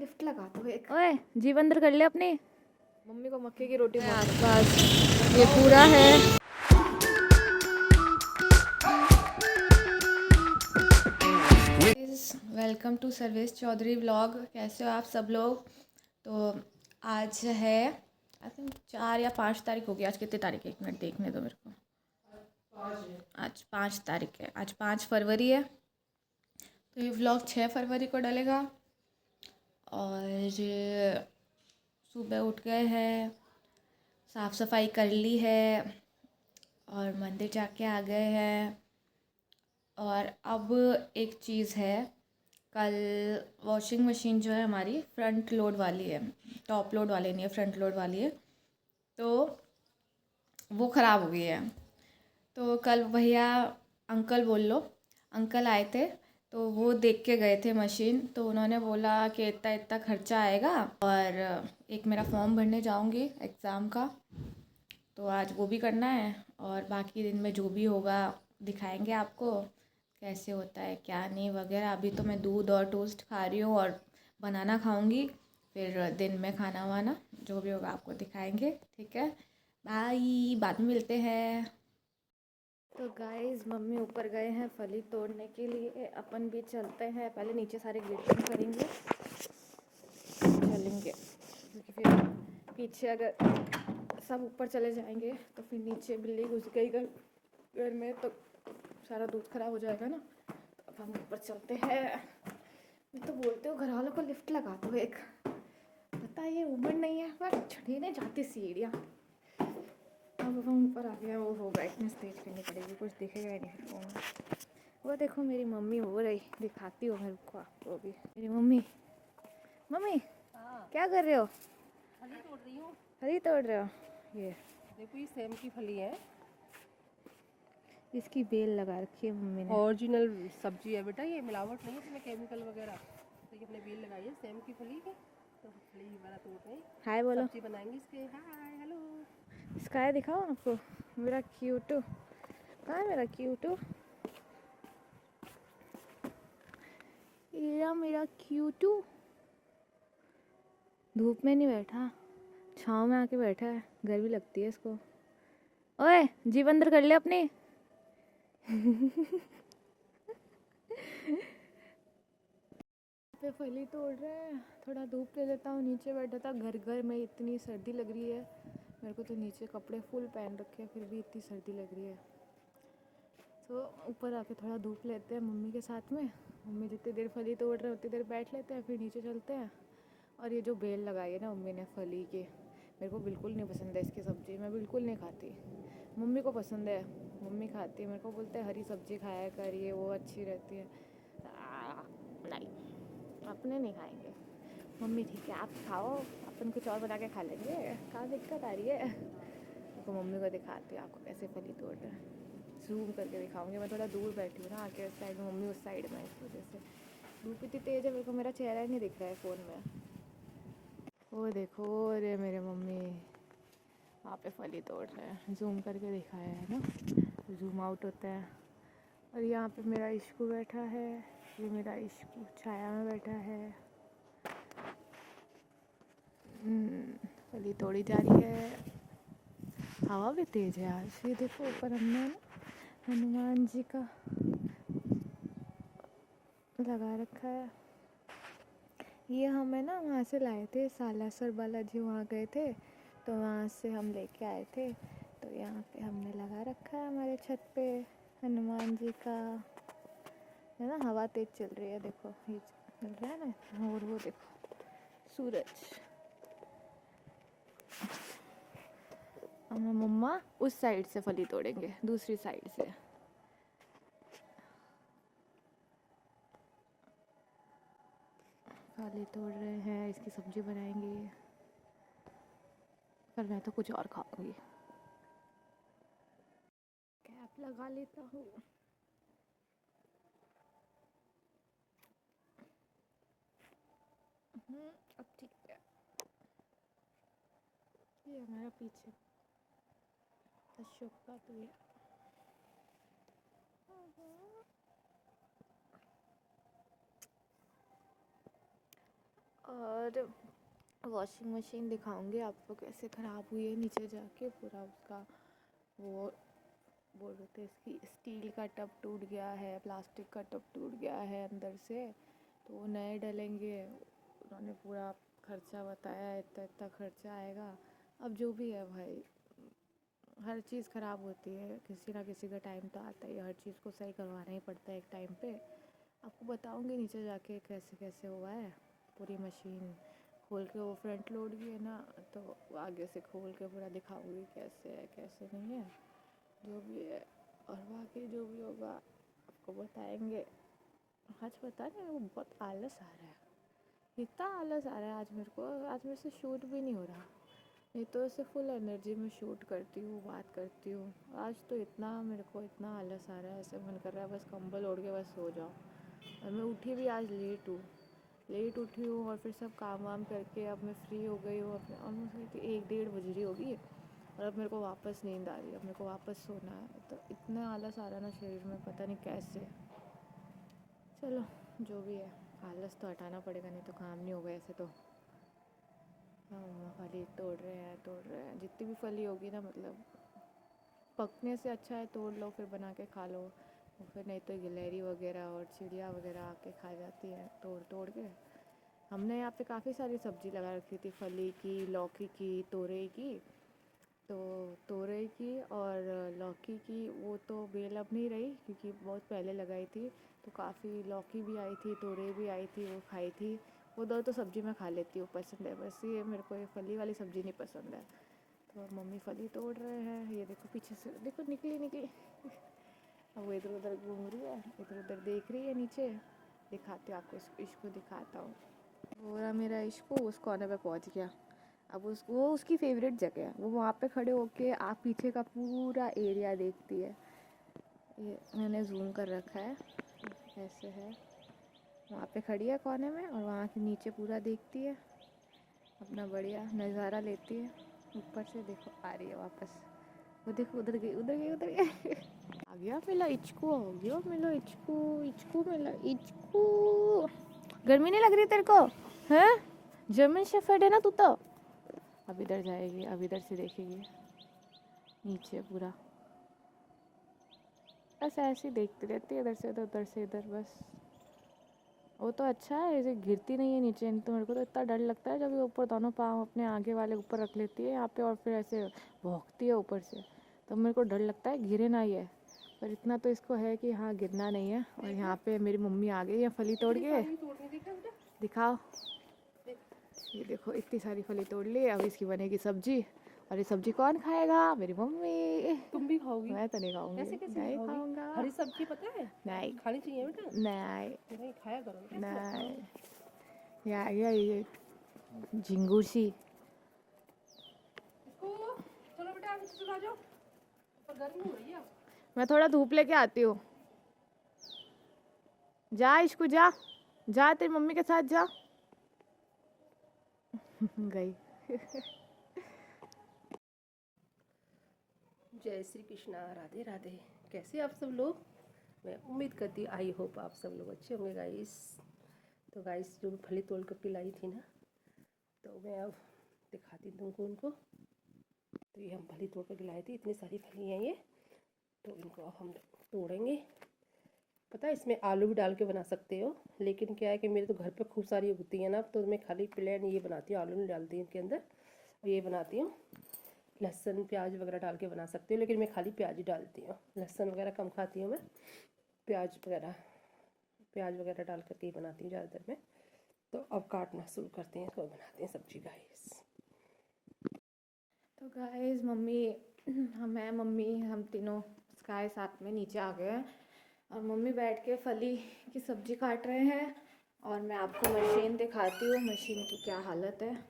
Lift लगा दो एक। ओए जीव अंदर कर ले अपनी। मम्मी को मक्के की रोटी आसपास ये पूरा है। Welcome to Sarvesh Chaudhary vlog. कैसे हो आप सब लोग। तो आज है आई थिंक 4 या 5 तारीख होगी। आज कितनी तारीख है, 1 मिनट देखने दो मेरे को। आज 5 तारीख है। आज 5 फरवरी है। तो ये व्लॉग 6 फरवरी को डलेगा। और सुबह उठ गए हैं, साफ़ सफाई कर ली है और मंदिर जाके आ गए हैं। और अब एक चीज़ है, कल वॉशिंग मशीन जो है हमारी फ्रंट लोड वाली है, टॉप लोड वाली नहीं है, फ्रंट लोड वाली है। तो वो ख़राब हो गई है। तो कल भैया अंकल बोल लो, अंकल आए थे तो वो देख के गए थे मशीन। तो उन्होंने बोला कि इतना इतना खर्चा आएगा और एक मेरा फॉर्म भरने जाऊंगी एग्ज़ाम का, तो आज वो भी करना है। और बाकी दिन में जो भी होगा दिखाएंगे आपको कैसे होता है क्या नहीं वगैरह। अभी तो मैं दूध और टोस्ट खा रही हूँ और बनाना खाऊंगी, फिर दिन में खाना वाना जो भी होगा आपको दिखाएंगे। ठीक है, बाय, बाद में मिलते हैं। तो गाइस मम्मी ऊपर गए हैं फली तोड़ने के लिए, अपन भी चलते हैं। पहले नीचे सारे ग्लिचिंग करेंगे, चलेंगे, क्योंकि फिर पीछे अगर सब ऊपर चले जाएंगे तो फिर नीचे बिल्ली घुस गई घर में तो सारा दूध खराब हो जाएगा ना। तो अब हम ऊपर चलते हैं। मैं तो बोलते हो घर वालों को लिफ्ट लगा दो एक, पता ये उम्र नहीं है, मैं चढ़ने जाती सीढ़ियाँ। अब हम ऊपर आ गए। वो हो ब्राइटनेस तेज करनी पड़ेगी, कुछ दिखेगा ही नहीं फोन में। वो देखो मेरी मम्मी हो रही, दिखाती हो मेरे को आपको भी। मेरी मम्मी, मम्मी क्या कर रहे हो। फली तोड़ रही हूँ। फली तोड़ रहे हो। ये देखो ये सेम की फली है, इसकी बेल लगा रखी है मम्मी ने। ओरिजिनल सब्जी है बेटा, ये मिलावट नहीं है इसमें केमिकल वगैरह। तो ये अपने बेल लगाई है सेम की फली के, तो फली वाला तोड़ रहे हैं, हाय बोलो, सब्जी बनाएंगे इसके। Hi hello. स्काई दिखाओ आपको, मेरा क्यूटू कहाँ है, मेरा क्यूटू, ये मेरा क्यूटू धूप में नहीं बैठा, छाँव में आके बैठा है। गर्मी लगती है इसको। ओए जीव अंदर कर ले अपनी। पे फली तोड़ रहे हैं, थोड़ा धूप ले लेता हूँ। नीचे बैठा था, घर में इतनी सर्दी लग रही है मेरे को, तो नीचे कपड़े फुल पहन रखे हैं फिर भी इतनी सर्दी लग रही है। तो ऊपर आके थोड़ा धूप लेते हैं मम्मी के साथ में। मम्मी जितनी देर फली तोड़ रहे उतनी देर बैठ लेते हैं, फिर नीचे चलते हैं। और ये जो बेल लगाई है ना मम्मी ने फली के, मेरे को बिल्कुल नहीं पसंद है इसकी सब्ज़ी, मैं बिल्कुल नहीं खाती। मम्मी को पसंद है, मम्मी खाती है। मेरे को बोलते हैं हरी सब्ज़ी खाया कर, ये वो अच्छी रहती है। नहीं, अपने नहीं खाएंगे। मम्मी ठीक है आप खाओ, अपन कुछ और बना के खा लेंगे, क्या दिक्कत आ रही है। तो मम्मी को दिखाती हूँ आपको कैसे फली तोड़ते हैं, जूम करके दिखाऊंगी। मैं थोड़ा दूर बैठी हूँ ना आके उस साइड में, मम्मी उस साइड में, इस वजह से धूप इतनी तेज़ है मेरे को मेरा चेहरा ही नहीं दिख रहा है फ़ोन में। वो देखो रे मेरे मम्मी वहाँ पे फली तोड़ रहे हैं, जूम करके दिखाया है ना, जूम आउट होता है। और यहाँ पे मेरा इश्कू बैठा है, ये मेरा इश्कू छाया में बैठा है। फली तोड़ी जा रही है, हवा भी तेज़ है आज। ये देखो ऊपर हमने हनुमान जी का लगा रखा है। ये हमें ना वहाँ से लाए थे, सालासर बालाजी वहाँ गए थे तो वहाँ से हम लेके आए थे। तो यहाँ पे हमने लगा रखा है हमारे छत पे हनुमान जी का, है ना। हवा तेज चल रही है, देखो ये चल रहा है ना। और वो देखो सूरज। हम मम्मा उस साइड से फली तोड़ेंगे, दूसरी साइड से। फली तोड़ रहे हैं, इसकी सब्जी बनाएंगे, पर मैं तो कुछ और खाऊंगी। कैप लगा लेता हूँ। अब ठीक है। ये हमारा पीछे अशोक का पेड़। और वॉशिंग मशीन दिखाऊंगी आपको कैसे ख़राब हुई है, नीचे जाके पूरा उसका वो बोल रहे थे, इसकी स्टील का टब टूट गया है, प्लास्टिक का टब टूट गया है अंदर से, तो वो नए डलेंगे। उन्होंने पूरा खर्चा बताया, इतना इतना खर्चा आएगा। अब जो भी है भाई, हर चीज़ ख़राब होती है, किसी ना किसी का टाइम तो आता ही है, हर चीज़ को सही करवाना ही पड़ता है एक टाइम पे। आपको बताऊंगी नीचे जाके कैसे कैसे हुआ है। पूरी मशीन खोल के, वो फ्रंट लोड भी है ना, तो आगे से खोल के पूरा दिखाऊंगी कैसे है कैसे नहीं है, जो भी है। और बाकी जो भी होगा आपको बताएंगे। आज पता नहीं, वो बहुत आलस आ रहा है, इतना आलस आ रहा है आज मेरे को। आज मेरे से शूट भी नहीं हो रहा, नहीं तो ऐसे फुल एनर्जी में शूट करती हूँ, बात करती हूँ। आज तो इतना मेरे को इतना आलस आ रहा है, ऐसे मन कर रहा है बस कंबल ओढ़ के बस सो जाओ। और मैं उठी भी आज लेट उठी हूँ, और फिर सब काम वाम करके अब मैं फ्री हो गई हूँ। अपने ऑलमोस्ट 1-1:30 बज रही होगी, और अब मेरे को वापस नींद आ रही है, अब मेरे को वापस सोना है। तो इतना आलस आ रहा है ना शरीर में, पता नहीं कैसे। चलो जो भी है, आलस तो हटाना पड़ेगा, नहीं तो काम नहीं होगा ऐसे तो। हाँ, फली तोड़ रहे हैं, जितनी भी फली होगी ना, मतलब पकने से अच्छा है तोड़ लो, फिर बना के खा लो। और फिर नहीं तो गिलहरी वगैरह और चिड़िया वगैरह आके खा जाती है तोड़ तोड़ के। हमने यहाँ पे काफ़ी सारी सब्ज़ी लगा रखी थी, फली की, लौकी की, तोरई की। तो तोरई की और लौकी की वो तो बेल अब नहीं रही, क्योंकि बहुत पहले लगाई थी। तो काफ़ी लौकी भी आई थी, तोरई भी आई थी, वो खाई थी। वो दो तो सब्ज़ी मैं खा लेती हूँ, पसंद है। बस ये मेरे को ये फली वाली सब्ज़ी नहीं पसंद है। तो मम्मी फली तोड़ रहे हैं, ये देखो पीछे से, देखो निकली। अब वो इधर उधर घूम रही है, इधर उधर देख रही है नीचे। दिखाती हूँ आपको, इसको दिखाता हूँ। पूरा मेरा इश्क उस कोने पे पहुँच गया। अब वो उसकी फेवरेट जगह है, वो वहाँ पे खड़े होके आप पीछे का पूरा एरिया देखती है। ये मैंने जूम कर रखा है, ऐसे है। वहाँ पे खड़ी है कोने में, और वहाँ के नीचे पूरा देखती है, अपना बढ़िया नज़ारा लेती है। ऊपर से देखो आ रही है वापस, वो देखो उधर गई आ गया, मिला इचकू, हो गया मिला इचकू मिला इचकू। गर्मी नहीं लग रही तेरे को? है जर्मन शेफर्ड है ना तू तो। अब इधर जाएगी, अब इधर से देखेगी नीचे पूरा, बस ऐसे ही देखती रहती है, इधर से उधर से इधर बस। वो तो अच्छा है, ऐसे गिरती नहीं है नीचे। तो मेरे को तो इतना डर लगता है जब ये ऊपर दोनों पाँव अपने आगे वाले ऊपर रख लेती है यहाँ पे, और फिर ऐसे भौंकती है ऊपर से। तो मेरे को डर लगता है गिरे ना ये, पर इतना तो इसको है कि हाँ गिरना नहीं है। और यहाँ पे मेरी मम्मी आ गई है फली तोड़ के, दिखाओ। ये देखो इतनी सारी फली तोड़ ली, अब इसकी बनेगी सब्जी। और ये सब्जी कौन खाएगा? मेरी मम्मी। तुम भी खाओगी? मैं तो नहीं खाऊंगी, नहीं खाऊंगा। हरी सब्जी पता है नहीं खानी चाहिए बेटा, नहीं खाया करो। नहीं, ये झिंगुर सी। चलो बेटा सुखा जाओ, पर गर्मी हो रही है। मैं थोड़ा धूप लेके आती हूँ। जा इसको, जा तेरी मम्मी के साथ जा। गई। जय श्री कृष्णा, राधे राधे। कैसे आप सब लोग? मैं उम्मीद करती, आई होप आप सब लोग अच्छे होंगे गाइस। तो गाइस जो फली तोड़ कर पिलाई थी ना, तो मैं अब दिखाती तुमको उनको। तो ये हम फली तोड़ कर लाई थी, इतनी सारी फली हैं ये। तो इनको अब हम तोड़ेंगे। पता है इसमें आलू भी डाल के बना सकते हो, लेकिन क्या है कि मेरे तो घर पे खूब सारी उगती है ना, तो मैं खाली प्लेन ये बनाती हूँ, आलू नहीं डालती हूँ इनके अंदर। और ये बनाती हूँ लहसुन प्याज वगैरह डाल के बना सकती हूँ, लेकिन मैं खाली प्याज ही डालती हूँ, लहसुन वगैरह कम खाती हूँ मैं। प्याज वगैरह डाल करके ही बनाती हूँ ज़्यादातर मैं। तो अब काटना शुरू करते हैं, इसको बनाते हैं सब्जी गाइस। तो गाइस मम्मी हम तीनों स्काई साथ में नीचे आ गए हैं, और मम्मी बैठ के फली की सब्जी काट रहे हैं। और मैं आपको मशीन दिखाती हूँ, मशीन की क्या हालत है।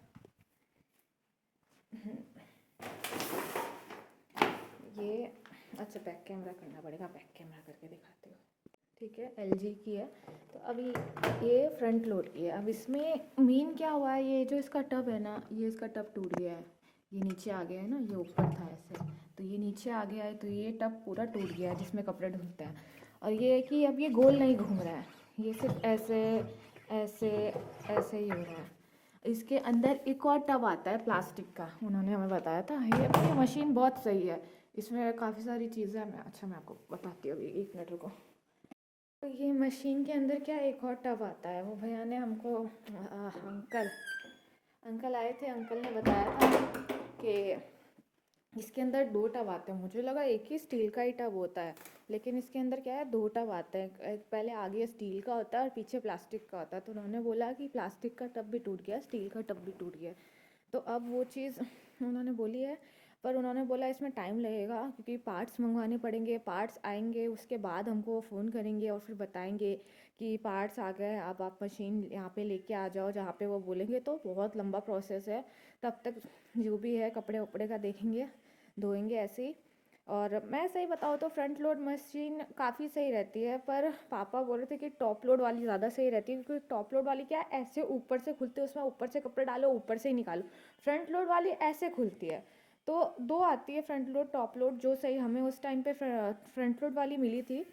ये अच्छा बैक कैमरा करना पड़ेगा, बैक कैमरा करके दिखाती हूँ। ठीक है, LG की है। तो अभी ये फ्रंट लोड की है। अब इसमें मेन क्या हुआ है, ये जो इसका टब है ना, ये इसका टब टूट गया है। ये नीचे आ गया है ना, ये ऊपर था ऐसे, तो ये नीचे आ गया है, तो ये टब पूरा टूट गया है जिसमें कपड़े धुलते हैं। और ये है कि अब ये गोल नहीं घूम रहा है, ये सिर्फ ऐसे ऐसे ऐसे ही हो रहा है। इसके अंदर एक और टब आता है प्लास्टिक का, उन्होंने हमें बताया था। ये मशीन बहुत सही है, इसमें काफ़ी सारी चीज़ें हैं। मैं आपको बताती हूँ, अभी 1 मिनट रुको। तो ये मशीन के अंदर क्या एक और टब आता है, वो भैया ने हमको अंकल आए थे, अंकल ने बताया था कि इसके अंदर 2 टब आते हैं। मुझे लगा एक ही स्टील का ही टब होता है, लेकिन इसके अंदर क्या है 2 टब आते हैं। पहले आगे स्टील का होता है और पीछे प्लास्टिक का होता है। तो उन्होंने बोला कि प्लास्टिक का टब भी टूट गया, स्टील का टब भी टूट गया। तो अब वो चीज़ उन्होंने बोली है, पर उन्होंने बोला इसमें टाइम लगेगा क्योंकि पार्ट्स मंगवाने पड़ेंगे, पार्ट्स आएंगे, उसके बाद हमको वो फ़ोन करेंगे और फिर बताएंगे कि पार्ट्स आ गए, अब आप मशीन यहाँ पे लेके आ जाओ जहाँ पे वो बोलेंगे। तो बहुत लंबा प्रोसेस है, तब तक जो भी है कपड़े वपड़े का देखेंगे, धोएंगे ऐसे ही। और मैं सही बताऊँ तो फ्रंट लोड मशीन काफ़ी सही रहती है, पर पापा बोल रहे थे कि टॉप लोड वाली ज़्यादा सही रहती है, क्योंकि टॉप लोड वाली क्या है ऐसे ऊपर से खुलती है, उसमें ऊपर से कपड़े डालो ऊपर से ही निकालो। फ्रंट लोड वाली ऐसे खुलती है। तो 2 आती है, फ्रंट लोड टॉप लोड। जो सही हमें उस टाइम पे फ्रंट लोड वाली मिली थी,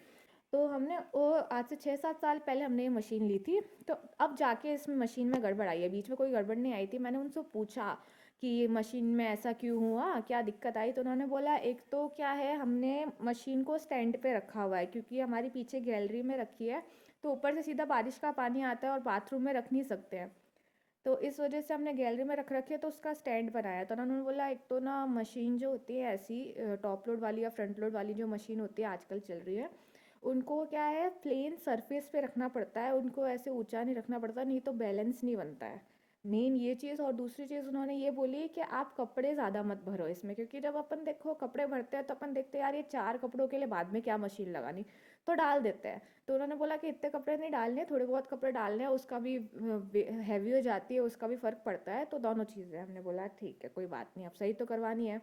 तो हमने वो आज से 6-7 साल पहले हमने ये मशीन ली थी। तो अब जाके इसमें मशीन में गड़बड़ आई है, बीच में कोई गड़बड़ नहीं आई थी। मैंने उनसे पूछा कि ये मशीन में ऐसा क्यों हुआ, क्या दिक्कत आई। तो उन्होंने बोला एक तो क्या है, हमने मशीन को स्टैंड पे रखा हुआ है, क्योंकि हमारी पीछे गैलरी में रखी है, तो ऊपर से सीधा बारिश का पानी आता है और बाथरूम में रख नहीं सकते हैं। तो इस वजह से हमने गैलरी में रख रखी है, तो उसका स्टैंड बनाया। तो उन्होंने बोला एक तो ना मशीन जो होती है ऐसी टॉप लोड वाली या फ्रंट लोड वाली जो मशीन होती है आजकल चल रही है, उनको क्या है प्लेन सरफेस पे रखना पड़ता है, उनको ऐसे ऊंचा नहीं रखना पड़ता, नहीं तो बैलेंस नहीं बनता है। मेन ये चीज़। और दूसरी चीज़ उन्होंने ये बोली कि आप कपड़े ज़्यादा मत भरो इसमें, क्योंकि जब अपन देखो कपड़े भरते हैं तो अपन देखते हैं यार ये 4 कपड़ों के लिए बाद में क्या मशीन लगानी, तो डाल देते हैं। तो उन्होंने बोला कि इतने कपड़े नहीं डालने, थोड़े बहुत कपड़े डालने हैं, उसका भी हैवी हो जाती है, उसका भी फ़र्क पड़ता है। तो दोनों चीज़ें हमने बोला ठीक है कोई बात नहीं, अब सही तो करवानी है।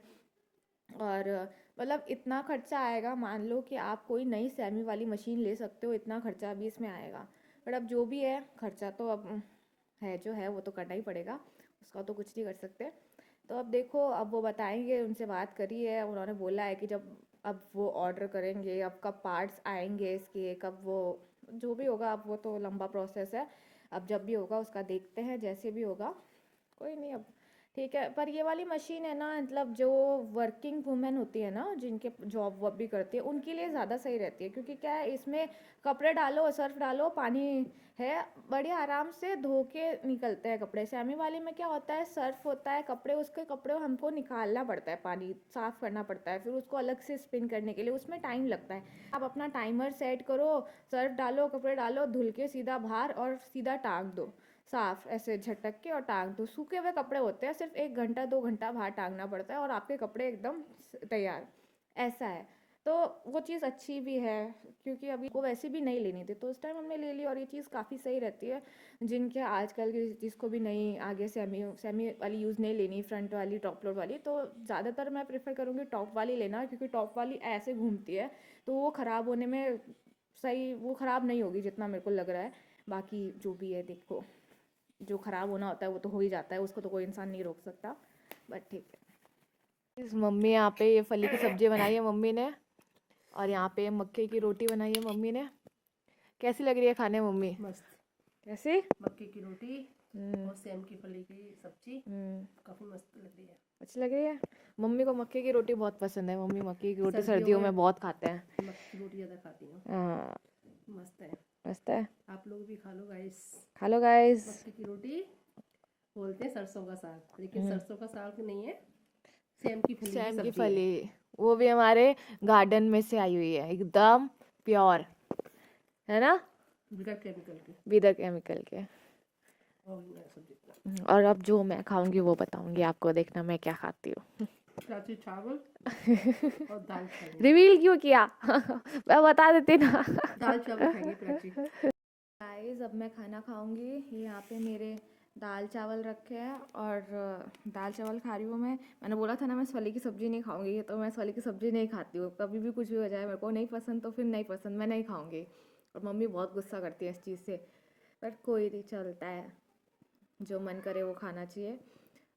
और मतलब इतना खर्चा आएगा, मान लो कि आप कोई नई सेमी वाली मशीन ले सकते हो, इतना खर्चा भी इसमें आएगा। बट अब जो भी है खर्चा तो अब है जो है वो तो करना ही पड़ेगा, उसका तो कुछ नहीं कर सकते। तो अब देखो, अब वो बताएंगे, उनसे बात करी है, उन्होंने बोला है कि जब अब वो ऑर्डर करेंगे, अब कब पार्ट्स आएंगे इसके, कब वो जो भी होगा, अब वो तो लंबा प्रोसेस है। अब जब भी होगा उसका देखते हैं, जैसे भी होगा कोई नहीं। अब ठीक है, पर ये वाली मशीन है ना, मतलब जो वर्किंग वुमेन होती है ना, जिनके जॉब वॉब भी करती है, उनके लिए ज़्यादा सही रहती है। क्योंकि क्या है इसमें कपड़े डालो, सर्फ डालो, पानी है, बड़े आराम से धो के निकलते हैं कपड़े। सेमी वाली में क्या होता है, सर्फ होता है, कपड़े, उसके कपड़े हमको निकालना पड़ता है, पानी साफ़ करना पड़ता है, फिर उसको अलग से स्पिन करने के लिए उसमें टाइम लगता है। आप अपना टाइमर सेट करो, सर्फ डालो, कपड़े डालो, धुल के सीधा बाहर और सीधा टांग दो, साफ ऐसे झटक के और टांग दो। सूखे हुए कपड़े होते हैं, सिर्फ 1 घंटा 2 घंटा बाहर टांगना पड़ता है और आपके कपड़े एकदम तैयार, ऐसा है। तो वो चीज़ अच्छी भी है, क्योंकि अभी को वैसे भी नहीं लेनी थी, तो उस टाइम हमने ले ली। और ये चीज़ काफ़ी सही रहती है, जिनके आजकल की जिसको भी नहीं आगे सेमी सेमी वाली यूज़ नहीं लेनी, फ्रंट वाली टॉप लोड वाली, तो ज़्यादातर मैं प्रेफर करूँगी टॉप वाली लेना, क्योंकि टॉप वाली ऐसे घूमती है तो वो ख़राब होने में सही, वो ख़राब नहीं होगी जितना मेरे को लग रहा है। बाकी जो भी है देखो, जो ख़राब होना होता है वो तो हो ही जाता है, उसको तो कोई इंसान नहीं रोक सकता। बट ठीक है। इस मम्मी यहाँ पे ये फली की सब्जी बनाई है मम्मी ने, और यहाँ पे मक्के की रोटी बनाई है मम्मी ने। कैसी लग रही है खाने मम्मी? मस्त। कैसी? मक्के की रोटी और सेम की फली की सब्जी काफ़ी मस्त लग रही है। अच्छी लग रही है। मम्मी को मक्के की रोटी बहुत पसंद है, मम्मी मक्के की रोटी सर्दियों सर्दियों में में बहुत खाते हैं। मक्के की रोटी ज़्यादा खाती हूँ। हाँ, मस्त है। मस्त है। आप लोग भी खा लो गाइस। खा लो गाइस। मक्के की रोटी बोलते हैं सरसों का साग, लेकिन सरसों का साग नहीं है, सेम की फली की सैम की सब्जी है। फली, वो भी हमारे गार्डन में से आई हुई है, एकदम प्योर है ना, बगैर केमिकल के। विद केमिकल के। और मैं सब्जी बना और अब जो मैं खाऊंगी वो बताऊंगी आपको, देखना मैं क्या खाती हूँ। प्राची चावल और दाल खाएंगे। रिवील क्यों किया? मैं बता देती ना। दाल चावल खाएंगे प्राची। गाइस अब मैं खाना खाऊंगी। ये यहाँ पे मेरे दाल चावल रखे हैं, और दाल चावल खा रही हूँ मैं। मैंने बोला था ना मैं फली की सब्ज़ी नहीं खाऊंगी, तो मैं फली की सब्ज़ी नहीं खाती हूँ। कभी भी कुछ भी हो जाए, मेरे को नहीं पसंद तो फिर नहीं पसंद, मैं नहीं खाऊंगी। और मम्मी बहुत गुस्सा करती है इस चीज़ से, बट कोई नहीं, चलता है, जो मन करे वो खाना चाहिए।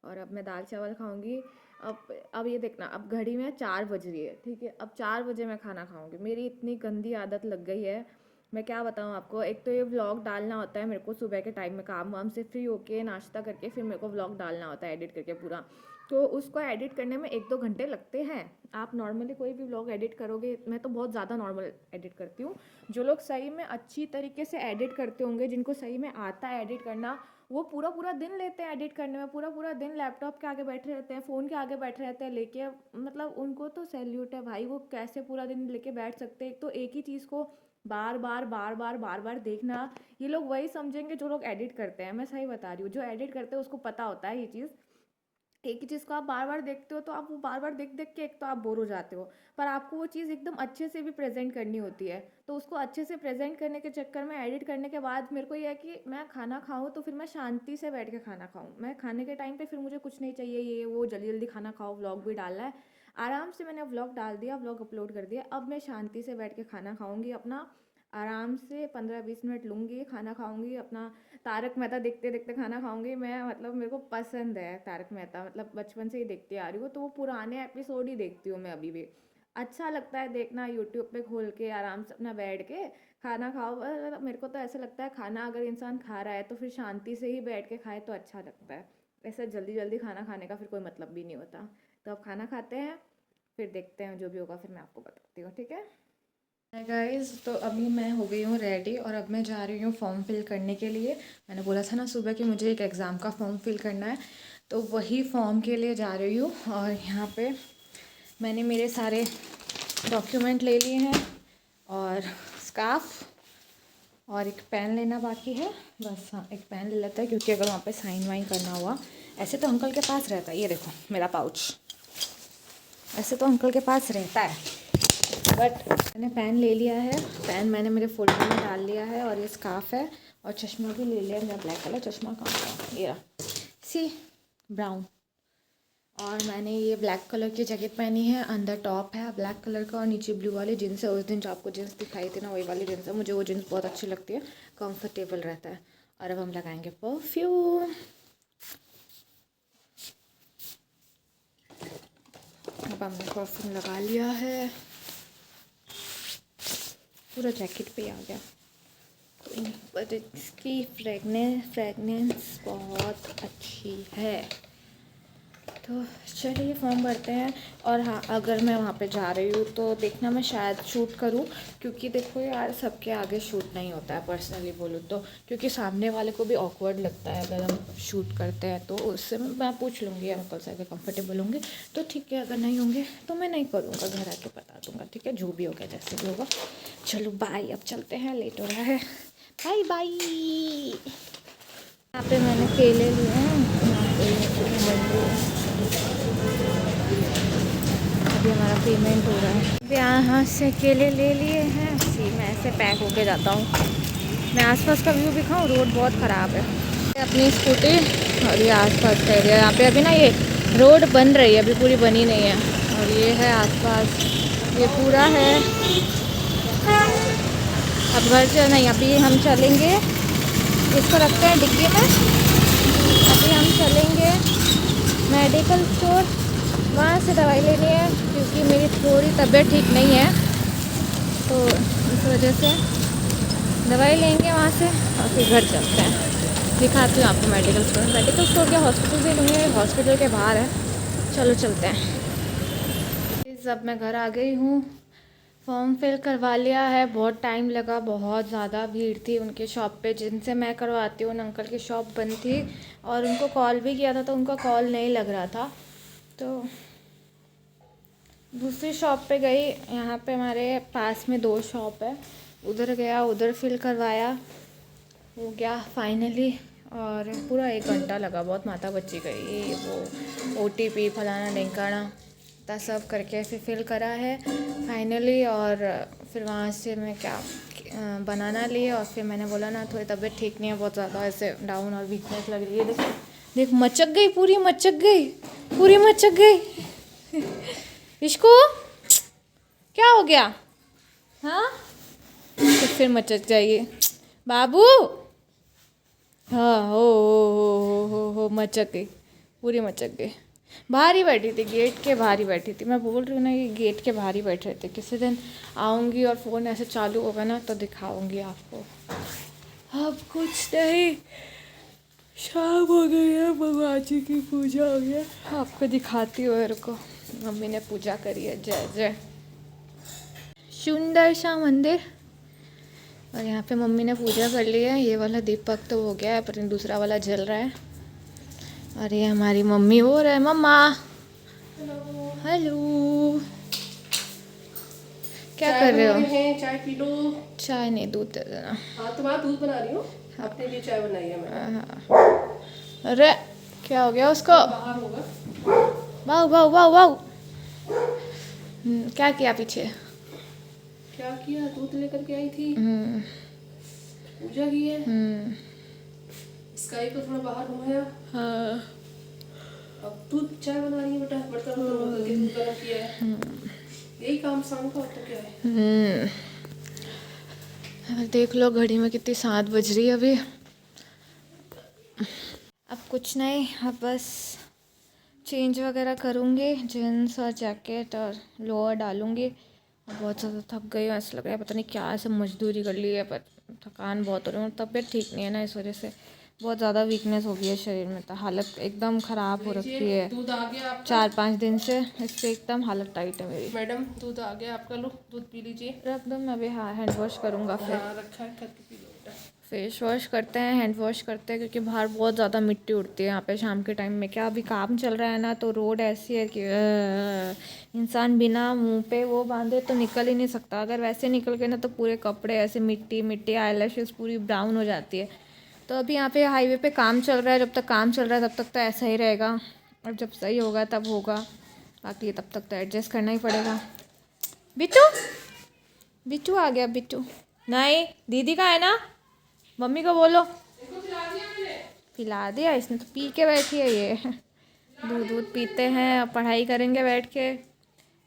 और अब मैं दाल चावल खाऊंगी। अब ये देखना, अब घड़ी में 4 बज रही है, ठीक है, अब 4 बजे मैं खाना खाऊंगी। मेरी इतनी गंदी आदत लग गई है, मैं क्या बताऊँ आपको, एक तो ये व्लॉग डालना होता है मेरे को सुबह के टाइम में, काम वाम से फ्री होके नाश्ता करके फिर मेरे को व्लॉग डालना होता है एडिट करके पूरा। तो उसको एडिट करने में 1-2 घंटे लगते हैं। आप नॉर्मली कोई भी व्लॉग एडिट करोगे, मैं तो बहुत ज़्यादा नॉर्मल एडिट करती हूँ। जो लोग सही में अच्छी तरीके से एडिट करते होंगे, जिनको सही में आता है एडिट करना, वो पूरा पूरा दिन लेते हैं एडिट करने में, पूरा पूरा दिन लैपटॉप के आगे बैठे रहते हैं, फ़ोन के आगे बैठे रहते हैं लेके। मतलब उनको तो सैल्यूट है भाई, वो कैसे पूरा दिन लेके बैठ सकते हैं। एक तो एक ही चीज़ को बार बार देखना, ये लोग वही समझेंगे जो लोग एडिट करते हैं। मैं सही बता रही हूँ, जो एडिट करते हैं उसको पता होता है ये चीज़। एक ही चीज़ को आप बार बार देखते हो तो आप वो बार बार देख देख के एक तो आप बोर हो जाते हो, पर आपको वो चीज़ एकदम अच्छे से भी प्रेजेंट करनी होती है। तो उसको अच्छे से प्रेजेंट करने के चक्कर में एडिट करने के बाद मेरे को ये है कि मैं खाना खाऊं तो फिर मैं शांति से बैठ के खाना खाऊं। मैं खाने के टाइम पे फिर मुझे कुछ नहीं चाहिए ये वो, जल्दी जल्दी खाना खाओ, व्लॉग भी डालना है। आराम से मैंने व्लॉग डाल दिया, व्लॉग अपलोड कर दिया, अब मैं शांति से बैठ के खाना खाऊंगी अपना, आराम से 15-20 मिनट लूँगी, खाना खाऊंगी अपना। तारक मेहता देखते देखते खाना खाऊंगी मैं, मतलब मेरे को पसंद है तारक मेहता, मतलब बचपन से ही देखती आ रही हूँ, तो वो पुराने एपिसोड ही देखती हूँ मैं अभी भी। अच्छा लगता है देखना, यूट्यूब पे खोल के आराम से अपना बैठ के खाना खाओ। मेरे को तो ऐसा लगता है खाना अगर इंसान खा रहा है तो फिर शांति से ही बैठ के खाए तो अच्छा लगता है। ऐसे जल्दी जल्दी खाना खाने का फिर कोई मतलब भी नहीं होता। तो अब खाना खाते हैं, फिर देखते हैं जो भी होगा, फिर मैं आपको बताती हूँ, ठीक है। हाय गाइस, तो अभी मैं हो गई हूँ रेडी और अब मैं जा रही हूँ फॉर्म फिल करने के लिए। मैंने बोला था ना सुबह कि मुझे एक एग्ज़ाम का फॉर्म फिल करना है, तो वही फॉर्म के लिए जा रही हूँ। और यहाँ पे मैंने मेरे सारे डॉक्यूमेंट ले लिए हैं और स्कार्फ और एक पेन लेना बाकी है बस। हाँ, एक पेन ले लेता है क्योंकि अगर वहाँ पे साइन वाइन करना हुआ, ऐसे तो अंकल के पास रहता है, ये देखो मेरा पाउच, ऐसे तो अंकल के पास रहता है, बट मैंने पेन ले लिया है। पेन मैंने मेरे फोल्डर में डाल लिया है और ये स्कार्फ है और चश्मा भी ले लिया है। मेरा ब्लैक कलर चश्मा कहाँ है, ये रहा, सी ब्राउन। और मैंने ये ब्लैक कलर की जैकेट पहनी है, अंदर टॉप है ब्लैक कलर का और नीचे ब्लू वाली जीन्स है। उस दिन जो आपको जीन्स दिखाई थी ना, वही वाली जीन्स है। मुझे वो जीन्स बहुत अच्छी लगती है, कंफर्टेबल रहता है। और अब हम लगाएंगे परफ्यूम। अब हमने परफ्यूम लगा लिया है, पूरा जैकेट पे आ गया, बट इसकी फ्रेगनेंस बहुत अच्छी है। तो चलिए फॉर्म भरते हैं। और हाँ, अगर मैं वहाँ पे जा रही हूँ तो देखना मैं शायद शूट करूँ, क्योंकि देखो यार सबके आगे शूट नहीं होता है पर्सनली बोलूँ तो, क्योंकि सामने वाले को भी ऑकवर्ड लगता है अगर हम शूट करते हैं। तो उससे मैं पूछ लूँगी अंकल से, अगर कंफर्टेबल होंगे तो ठीक है, अगर नहीं होंगे तो मैं नहीं करूँगा, घर आके बता दूँगा, ठीक है, जो भी होगा जैसे भी होगा। चलो बाय, अब चलते हैं, लेट हो रहा है, बाय बाय। यहाँ पे मैंने केले लिए हैं, अभी हमारा पेमेंट हो रहा है। अभी यहाँ से केले ले लिए हैं, सी मैं ऐसे पैक होके जाता हूँ। मैं आसपास का व्यू दिखाऊँ, रोड बहुत ख़राब है। अपनी स्कूटी और ये आसपास का एरिया, यहाँ पे अभी ना ये रोड बन रही है, अभी पूरी बनी नहीं है। और ये है आसपास, ये पूरा है। अब घर से नहीं, अभी हम चलेंगे, इसको रखते हैं डिग्गी में। अभी हम चलेंगे मेडिकल स्टोर, वहाँ से दवाई लेनी है क्योंकि मेरी थोड़ी तबीयत ठीक नहीं है, तो इस वजह से दवाई लेंगे वहाँ से और फिर घर चलते हैं। दिखाती हूँ आपको मेडिकल स्टोर। मेडिकल स्टोर क्या, हॉस्पिटल भी नहीं है, हॉस्पिटल के बाहर है। चलो चलते हैं। अब मैं घर आ गई हूँ, फॉर्म फिल करवा लिया है। बहुत टाइम लगा, बहुत ज़्यादा भीड़ थी उनके शॉप पे, जिनसे मैं करवाती हूँ उन अंकल की शॉप बंद थी और उनको कॉल भी किया था तो उनका कॉल नहीं लग रहा था, तो दूसरी शॉप पे गई। यहाँ पे हमारे पास में 2 शॉप है, उधर गया, उधर फिल करवाया, हो गया फाइनली। और पूरा 1 घंटा लगा, बहुत माथा बच्ची गई, ये वो OTP फलाना ढिंकाना सब करके फिर फिल करा है फाइनली। और फिर वहाँ से मैं क्या बनाना लिए और फिर मैंने बोला ना थोड़ी तबीयत ठीक नहीं है, बहुत ज़्यादा ऐसे डाउन और वीकनेस लग रही है। देख देख, मचक गई, पूरी मचक गई, पूरी मचक गई। इसको क्या हो गया, हाँ तो फिर मचक जाइए बाबू। हाँ हो मचक गई, पूरी मचक गई। बाहर ही बैठी थी, गेट के बाहर ही बैठी थी। मैं बोल रही हूँ ना कि गेट के बाहर ही बैठे थे। किसी दिन आऊँगी और फ़ोन ऐसे चालू होगा ना तो दिखाऊँगी आपको। अब कुछ नहीं, शाम हो गई है, भगवान जी की पूजा हो गई है। आपको दिखाती हूँ। मेरे को मम्मी ने पूजा करी है। जय जय। सुंदर सा मंदिर। और यहाँ पे मम्मी ने पूजा कर ली है। ये वाला दीपक तो हो गया है, पर दूसरा वाला जल रहा है। और ये हमारी मम्मी हो रहा है। मम्मा हेलो, क्या कर रहे हो? चाय पी लो। चाय नहीं, दूध दे देना। हाँ तुम्हारा दूध बना रही हूँ, अपने लिए चाय बनाई है मैंने। हाँ। अरे क्या हो गया उसको? बाहर होगा। वाह वाह वाह वाह। क्या किया पीछे? क्या किया, दूध लेकर के आई थी, हम्म, पूजा की है, हम्म, स्काई को थोड़ा बाहर घुमाया। हाँ, अब दूध चाय बना रही है बेटा, बर्तन वर्तन धो करके दूध गर्म किया है। यही काम शाम का, और तो क्या है। देख लो घड़ी में कितनी 7 बज रही है अभी। अब कुछ नहीं, अब बस चेंज वगैरह करूँगी, जीन्स और जैकेट और लोअर डालूँगी। बहुत ज़्यादा थक गई हूँ, ऐसा लग रहा है पता नहीं क्या ऐसे मजदूरी कर ली है, पर थकान बहुत हो रही है। तबीयत ठीक नहीं है ना, इस वजह से बहुत ज़्यादा वीकनेस हो गई है शरीर में। तो हालत एकदम ख़राब हो रखी है दूध आ गया आपका। 4-5 दिन से। इससे एकदम हालत टाइट है मेरी। मैडम दूध आ गया आपका, लो दूध पी लीजिए। रख दो, मैं अभी हाँ हैंड वॉश करूँगा। फिर हाँ रखा है, करके पी लो बेटा। फेस वॉश करते हैं, हैंड वॉश करते हैं, क्योंकि बाहर बहुत ज़्यादा मिट्टी उड़ती है यहाँ पे शाम के टाइम में। क्या अभी काम चल रहा है ना, तो रोड ऐसी है कि इंसान बिना मुंह पे वो बांधे तो निकल ही नहीं सकता। अगर वैसे निकल गए ना तो पूरे कपड़े ऐसे मिट्टी मिट्टी, आईलैशेस पूरी ब्राउन हो जाती है। तो अभी यहाँ पे हाईवे पे काम चल रहा है। जब तक काम चल रहा है तब तक तो ऐसा ही रहेगा, और जब सही होगा तब होगा। बाकी तब तक तो एडजस्ट करना ही पड़ेगा। बिट्टू, बिट्टू आ गया। बिट्टू नहीं, दीदी का है ना, मम्मी को बोलो। पिला दिया इसने, तो पी के बैठी है ये। दूध दूध पीते हैं, अब पढ़ाई करेंगे बैठ के।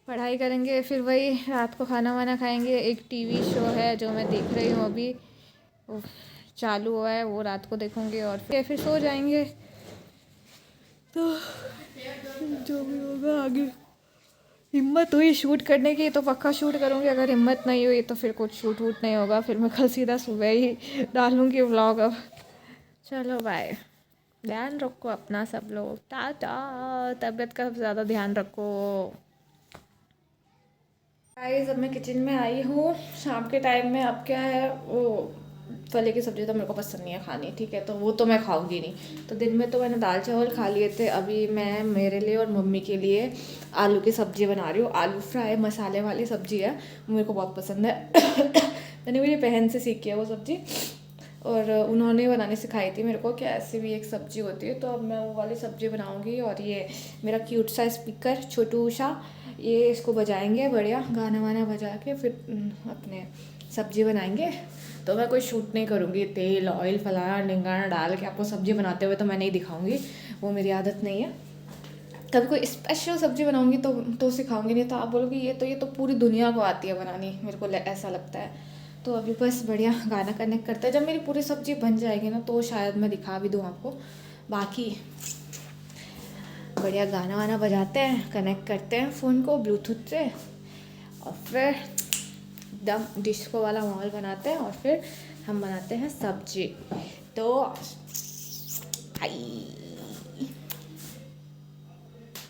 पढ़ाई करेंगे, फिर वही रात को खाना वाना खाएंगे। एक टीवी शो है जो मैं देख रही हूँ अभी, वो चालू हुआ है, वो रात को देखूँगी और फिर सो जाएंगे। तो जो भी होगा आगे, हिम्मत हुई शूट करने की तो पक्का शूट करूँगी। अगर हिम्मत नहीं हुई तो फिर कुछ शूट वूट नहीं होगा। फिर मैं कल सीधा सुबह ही डालूँगी व्लॉग। अब चलो बाय, ध्यान रखो अपना सब लोग। टाटा, तबीयत का ज़्यादा ध्यान रखो। गाइस अब मैं किचन में आई हूँ शाम के टाइम में। अब क्या है, वो फले की सब्ज़ी तो मेरे को पसंद नहीं है खानी, ठीक है, तो वो तो मैं खाऊंगी नहीं। तो दिन में तो मैंने दाल चावल खा लिए थे। अभी मैं मेरे लिए और मम्मी के लिए आलू की सब्ज़ी बना रही हूँ। आलू फ्राई मसाले वाली सब्ज़ी है, मेरे को बहुत पसंद है। मैंने मेरी बहन से सीखी है वो सब्ज़ी, और उन्होंने बनानी सिखाई थी मेरे को कि ऐसी भी एक सब्ज़ी होती है। तो अब मैं वो वाली सब्ज़ी बनाऊंगी। और ये मेरा क्यूट सा स्पीकर छोटू सा, ये इसको बजाएंगे बढ़िया, गाना वाना बजा के फिर अपने सब्ज़ी बनाएंगे। तो मैं कोई शूट नहीं करूँगी, तेल ऑयल फलाना ढिंगाना डाल के आपको सब्ज़ी बनाते हुए तो मैं नहीं दिखाऊँगी, वो मेरी आदत नहीं है। कभी कोई स्पेशल सब्ज़ी बनाऊँगी तो सिखाऊंगी, नहीं तो आप बोलोगे ये तो पूरी दुनिया को आती है बनानी, मेरे को ऐसा लगता है। तो अभी बस बढ़िया गाना कनेक्ट करते हैं। जब मेरी पूरी सब्ज़ी बन जाएगी ना तो शायद मैं दिखा भी दूँ आपको। बाकी बढ़िया गाना वाना बजाते हैं, कनेक्ट करते हैं फ़ोन को ब्लूटूथ से, और फिर एकदम डिस्को वाला माहौल बनाते हैं, और फिर हम बनाते हैं सब्जी। तो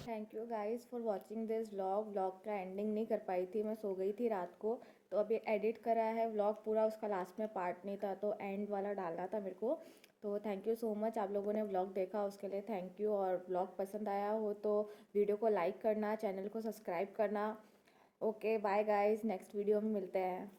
thank you guys for watching this vlog. का एंडिंग नहीं कर पाई थी, मैं सो गई थी रात को। तो अभी एडिट करा है व्लॉग पूरा, उसका लास्ट में पार्ट नहीं था तो एंड वाला डालना था मेरे को। तो थैंक यू सो मच, आप लोगों ने व्लॉग देखा उसके लिए थैंक यू। और व्लॉग पसंद आया हो तो वीडियो को लाइक करना, चैनल को सब्सक्राइब करना। Okay bye guys, next video में मिलते हैं।